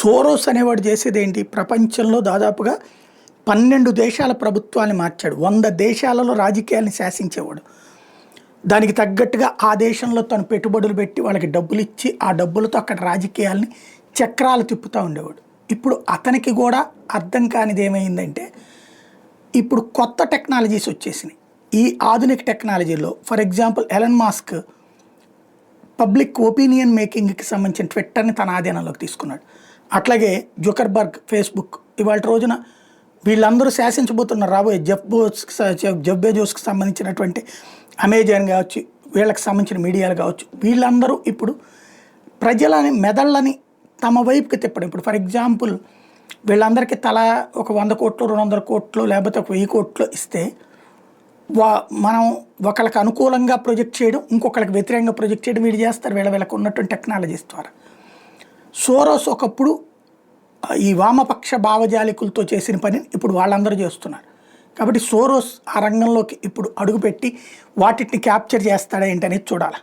Soros అనేవాడు చేసేది ఏంటి? ప్రపంచంలో దాదాపుగా 12 దేశాల ప్రభుత్వాన్ని మార్చాడు. 100 దేశాలలో రాజకీయాల్ని శాసించేవాడు. దానికి తగ్గట్టుగా ఆ దేశంలో తను పెట్టుబడులు పెట్టి వాళ్ళకి డబ్బులు ఇచ్చి ఆ డబ్బులతో అక్కడ రాజకీయాల్ని చక్రాలు తిప్పుతూ ఉండేవాడు. ఇప్పుడు అతనికి కూడా అర్థం కానిది ఏమైందంటే ఇప్పుడు కొత్త టెక్నాలజీస్ వచ్చేసినాయి. ఈ ఆధునిక టెక్నాలజీలో for example Elon Musk public opinion మేకింగ్కి సంబంధించిన ట్విట్టర్ని తన ఆధీనంలోకి తీసుకున్నాడు. అట్లాగే జుకర్బర్గ్ ఫేస్బుక్ ఇవాళ రోజున వీళ్ళందరూ శాసించబోతున్నారు. రాబోయే జెఫ్ బెజోస్కి సంబంధించినటువంటి అమెజాన్ కావచ్చు, వీళ్ళకి సంబంధించిన మీడియాలు కావచ్చు, వీళ్ళందరూ ఇప్పుడు ప్రజలని మెదళ్ళని తమ వైపుకి తిప్పడం. ఇప్పుడు ఫర్ ఎగ్జాంపుల్ వీళ్ళందరికీ తలా ఒక 100 కోట్లు 200 కోట్లు లేకపోతే ఒక 1000 కోట్లు ఇస్తే మనం ఒకళ్ళకి అనుకూలంగా ప్రొజెక్ట్ చేయడం, ఇంకొకరికి వ్యతిరేకంగా ప్రొజెక్ట్ చేయడం వీళ్ళు చేస్తారు వీళ్ళకి ఉన్నటువంటి టెక్నాలజీస్ ద్వారా. సోరోస్ ఒకప్పుడు ఈ వామపక్ష భావజాలికులతో చేసిన పని ఇప్పుడు వాళ్ళందరూ చేస్తున్నారు. కాబట్టి సోరోస్ ఆ రంగంలోకి ఇప్పుడు అడుగుపెట్టి వాటిని క్యాప్చర్ చేస్తాడా ఏంటనేది చూడాలి.